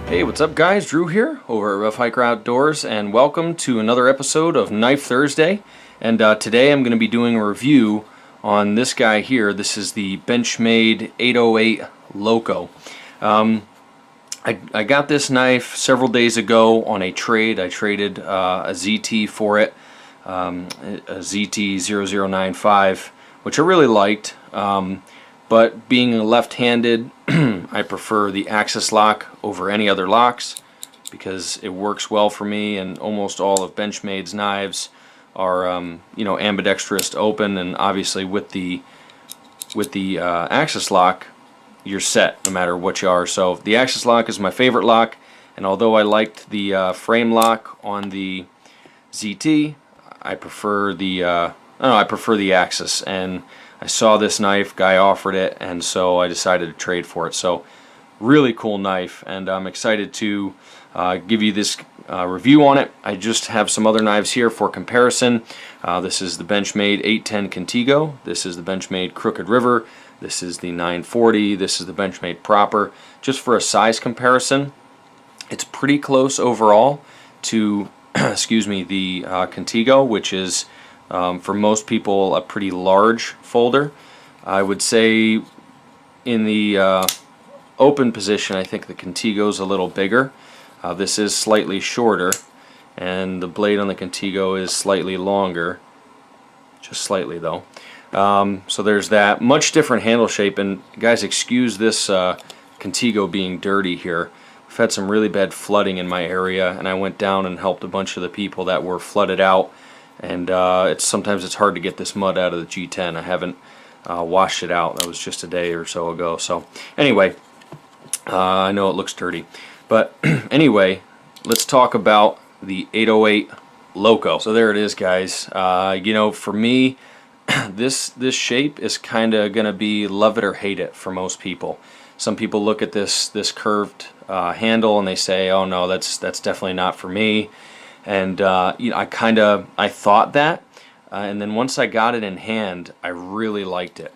Hey, what's up guys? Drew here over at RevHiker Outdoors, and welcome to another episode of Knife Thursday. And today I'm going to be doing a review on this guy here. This is the Benchmade 808 Loco. I got this knife several days ago on a trade. I traded a ZT for it, a ZT0095, which I really liked. But being left-handed, I prefer the axis lock over any other locks because it works well for me, and almost all of Benchmade's knives are ambidextrous to open, and obviously with the axis lock you're set no matter what you are. So the axis lock is my favorite lock, and although I liked the frame lock on the ZT, I prefer the axis. And I saw this knife, guy offered it, and so I decided to trade for it. So really cool knife, and I'm excited to give you this review on it. I just have some other knives here for comparison. This is the Benchmade 810 Contigo. This is the Benchmade Crooked River. This is the 940. This is the Benchmade Proper. Just for a size comparison, it's pretty close overall to excuse me, the Contigo, which is for most people a pretty large folder. I would say in the open position I think the Contigo is a little bigger. This is slightly shorter, and the blade on the Contigo is slightly longer, just slightly though. So there's that. Much different handle shape, and guys, excuse this Contigo being dirty here. We've had some really bad flooding in my area, and I went down and helped a bunch of the people that were flooded out. And sometimes it's hard to get this mud out of the G10. I haven't washed it out. That was just a day or so ago. So anyway, I know it looks dirty, but anyway, let's talk about the 808 Loco. So there it is, guys. For me, this shape is kind of gonna be love it or hate it for most people. Some people look at this curved handle and they say, "Oh no, that's definitely not for me." And I thought that, and then once I got it in hand, I really liked it.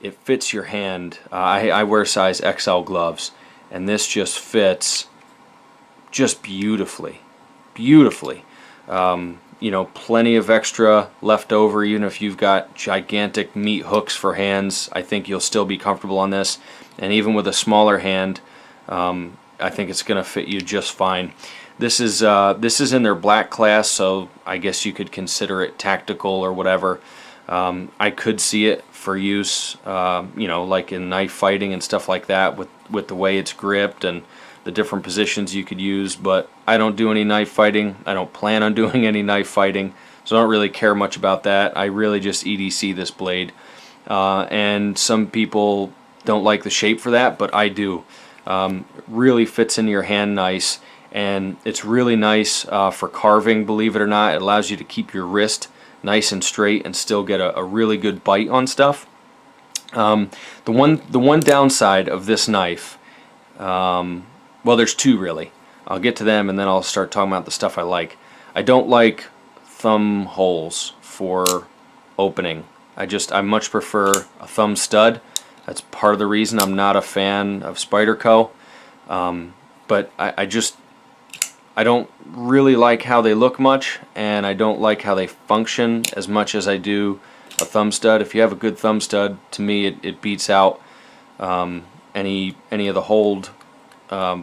It fits your hand. I wear size XL gloves, and this just fits just beautifully, beautifully. Plenty of extra left over. Even if you've got gigantic meat hooks for hands, I think you'll still be comfortable on this. And even with a smaller hand, I think it's going to fit you just fine. This is in their black class, so I guess you could consider it tactical or whatever. I could see it for use, like in knife fighting and stuff like that, with the way it's gripped and the different positions you could use. But I don't do any knife fighting. I don't plan on doing any knife fighting, so I don't really care much about that. I really just EDC this blade, and some people don't like the shape for that, but I do. Really fits into your hand nice. And it's really nice for carving, believe it or not. It allows you to keep your wrist nice and straight and still get a really good bite on stuff. The one downside of this knife, well, there's two really. I'll get to them and then I'll start talking about the stuff I like. I don't like thumb holes for opening. I much prefer a thumb stud. That's part of the reason I'm not a fan of Spyderco. But I don't really like how they look much, and I don't like how they function as much as I do a thumb stud. If you have a good thumb stud, to me it beats out any of the hold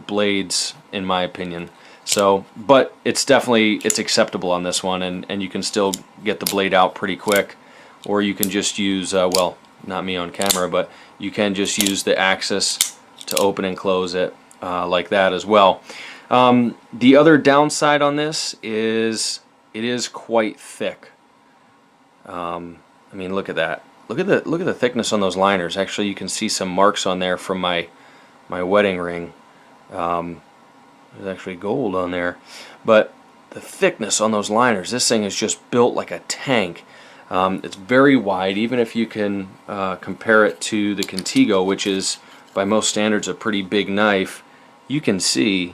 blades, in my opinion. So, but it's acceptable on this one, and you can still get the blade out pretty quick, or you can just use well, not me on camera, but you can just use the axis to open and close it like that as well. The other downside on this is it is quite thick. I mean, look at that. Look at the thickness on those liners. Actually, you can see some marks on there from my wedding ring. There's actually gold on there, but the thickness on those liners. This thing is just built like a tank. It's very wide. Even if you can compare it to the Contigo, which is by most standards a pretty big knife, you can see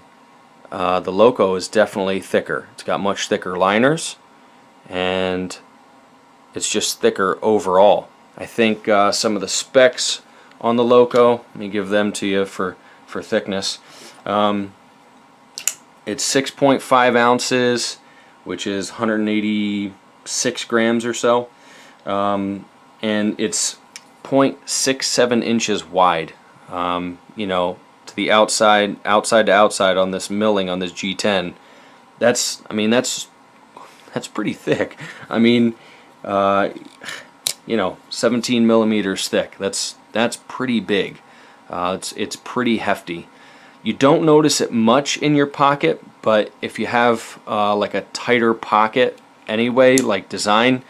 the Loco is definitely thicker. It's got much thicker liners, and it's just thicker overall. I think some of the specs on the Loco, let me give them to you for thickness. It's 6.5 ounces, which is 186 grams or so, and it's 0.67 inches wide. You know, to the outside to outside on this milling on this G10. That's pretty thick. I mean, you know, 17 millimeters thick. That's pretty big. It's pretty hefty. You don't notice it much in your pocket, but if you have like a tighter pocket anyway, like design,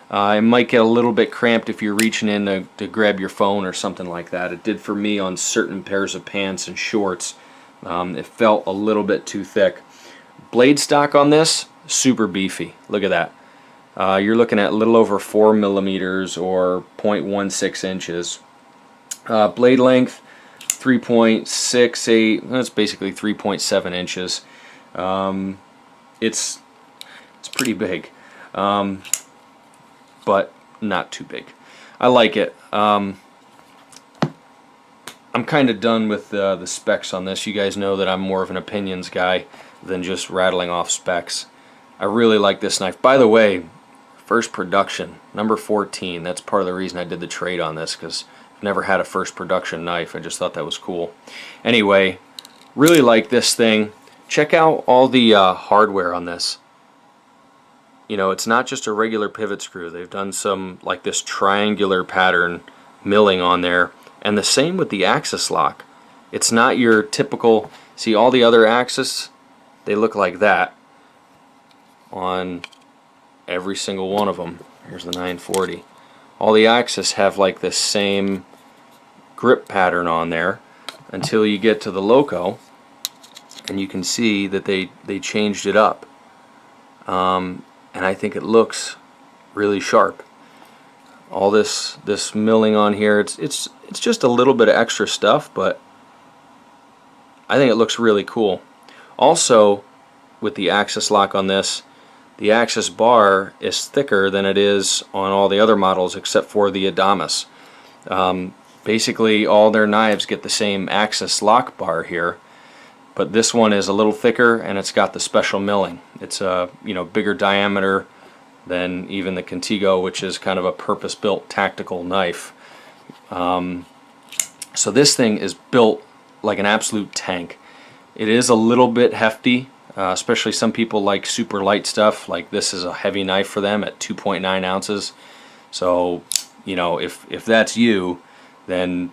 it might get a little bit cramped if you're reaching in to grab your phone or something like that. It did for me on certain pairs of pants and shorts. It felt a little bit too thick. Blade stock on this, super beefy. Look at that. You're looking at a little over 4 millimeters or 0.16 inches. Blade length, 3.68. That's basically 3.7 inches. It's pretty big, but not too big. I like it. I'm kind of done with the specs on this. You guys know that I'm more of an opinions guy than just rattling off specs. I really like this knife. By the way, first production, number 14. That's part of the reason I did the trade on this, because I've never had a first production knife. I just thought that was cool. Anyway, really like this thing. Check out all the hardware on this. You know, it's not just a regular pivot screw. They've done some like this triangular pattern milling on there, and the same with the axis lock. It's not your typical, see all the other axis, they look like that on every single one of them. Here's the 940. All the axis have like this same grip pattern on there until you get to the Loco, and you can see that they changed it up. And I think it looks really sharp. All this milling on here, it's just a little bit of extra stuff, but I think it looks really cool. Also, with the axis lock on this, the axis bar is thicker than it is on all the other models except for the Adamas. Basically, all their knives get the same axis lock bar here, but this one is a little thicker and it's got the special milling. It's a bigger diameter than even the Contigo, which is kind of a purpose-built tactical knife. So this thing is built like an absolute tank. It is a little bit hefty, especially some people like super light stuff. Like this is a heavy knife for them at 2.9 ounces. So, you know, if that's you, then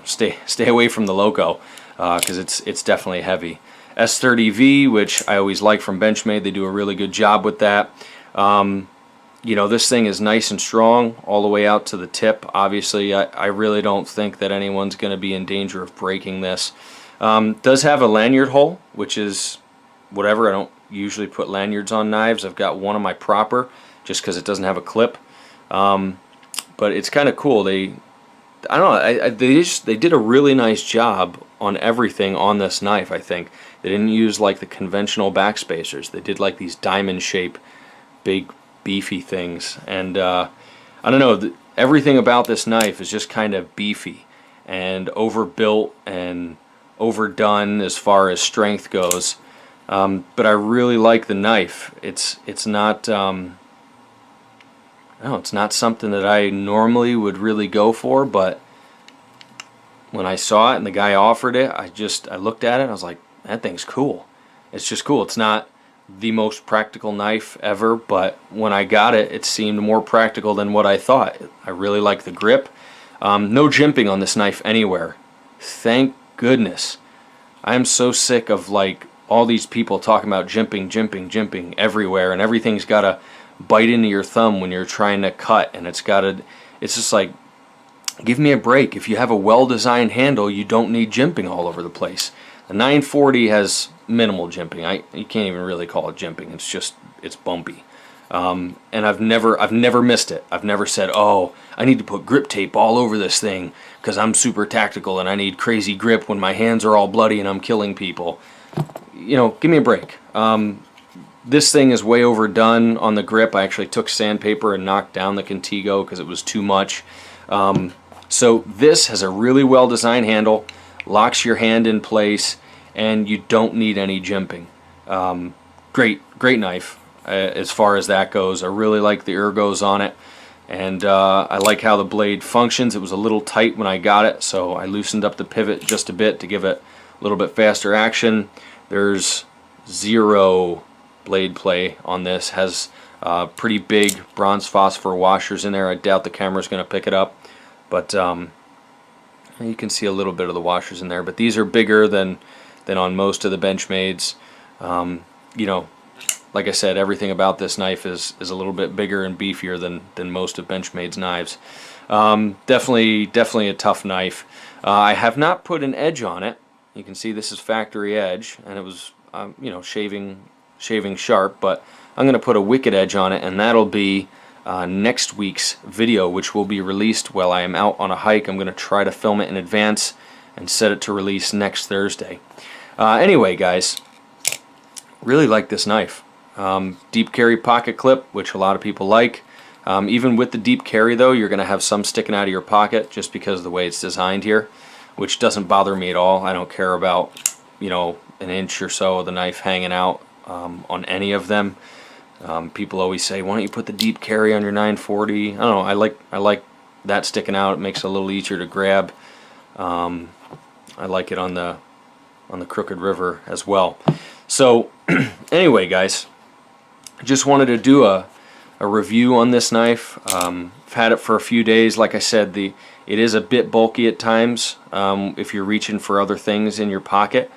stay away from the Loco, because it's definitely heavy. S30V, which I always like from Benchmade, they do a really good job with that. This thing is nice and strong all the way out to the tip. Obviously, I really don't think that anyone's going to be in danger of breaking this. Does have a lanyard hole, which is whatever. I don't usually put lanyards on knives. I've got one on my proper just because it doesn't have a clip. But it's kind of cool. They did a really nice job on everything on this knife. I think they didn't use like the conventional backspacers. They did like these diamond shape, big beefy things. And I don't know. Everything about this knife is just kind of beefy and overbuilt and overdone as far as strength goes. But I really like the knife. It's not. No, it's not something that I normally would really go for, but when I saw it and the guy offered it, I looked at it and I was like, that thing's cool. It's just cool. It's not the most practical knife ever, but when I got it, it seemed more practical than what I thought. I really like the grip. No jimping on this knife anywhere. Thank goodness. I am so sick of like all these people talking about jimping everywhere, and everything's got to bite into your thumb when you're trying to cut, and it's just like, give me a break. If you have a well-designed handle, you don't need jimping all over the place. The 940 has minimal jimping. You can't even really call it jimping. It's bumpy. And I've never missed it. I've never said, oh, I need to put grip tape all over this thing because I'm super tactical and I need crazy grip when my hands are all bloody and I'm killing people. Give me a break. This thing is way overdone on the grip. I actually took sandpaper and knocked down the Contigo because it was too much. So this has a really well designed handle, locks your hand in place, and you don't need any jimping. Great knife as far as that goes. I really like the ergos on it, and I like how the blade functions. It was a little tight when I got it, so I loosened up the pivot just a bit to give it a little bit faster action. There's zero blade play on this. Has pretty big bronze phosphor washers in there. I doubt the camera's going to pick it up, but you can see a little bit of the washers in there. But these are bigger than on most of the Benchmades. You know, like I said, everything about this knife is a little bit bigger and beefier than most of Benchmade's knives. Definitely a tough knife. I have not put an edge on it. You can see this is factory edge, and it was you know, shaving sharp, but I'm going to put a wicked edge on it, and that'll be next week's video, which will be released while I am out on a hike. I'm going to try to film it in advance and set it to release next Thursday. Anyway, guys, really like this knife. Deep carry pocket clip, which a lot of people like. Even with the deep carry, though, you're going to have some sticking out of your pocket just because of the way it's designed here, which doesn't bother me at all. I don't care about, you know, an inch or so of the knife hanging out on any of them. People always say, why don't you put the deep carry on your 940? I don't know, I like that sticking out. It makes it a little easier to grab. I like it on the Crooked River as well. So anyway, guys, just wanted to do a review on this knife. I've had it for a few days. Like I said, it is a bit bulky at times if you're reaching for other things in your pocket.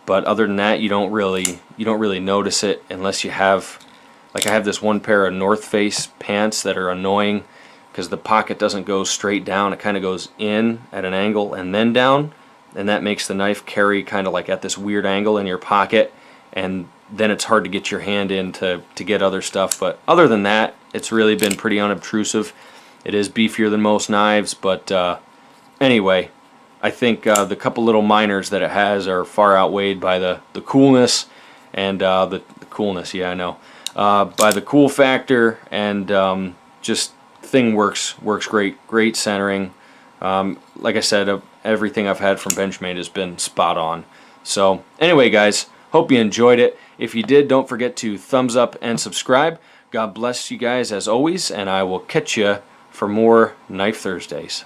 But other than that, you don't really notice it unless you have, like I have this one pair of North Face pants that are annoying because the pocket doesn't go straight down. It kind of goes in at an angle and then down, and that makes the knife carry kind of like at this weird angle in your pocket, and then it's hard to get your hand in to get other stuff. But other than that, it's really been pretty unobtrusive. It is beefier than most knives, but anyway, I think the couple little minors that it has are far outweighed by the coolness and the coolness, yeah, I know, by the cool factor, and just thing works great centering. Like I said, everything I've had from Benchmade has been spot on. So anyway, guys, hope you enjoyed it. If you did, don't forget to thumbs up and subscribe. God bless you guys as always, and I will catch you for more Knife Thursdays.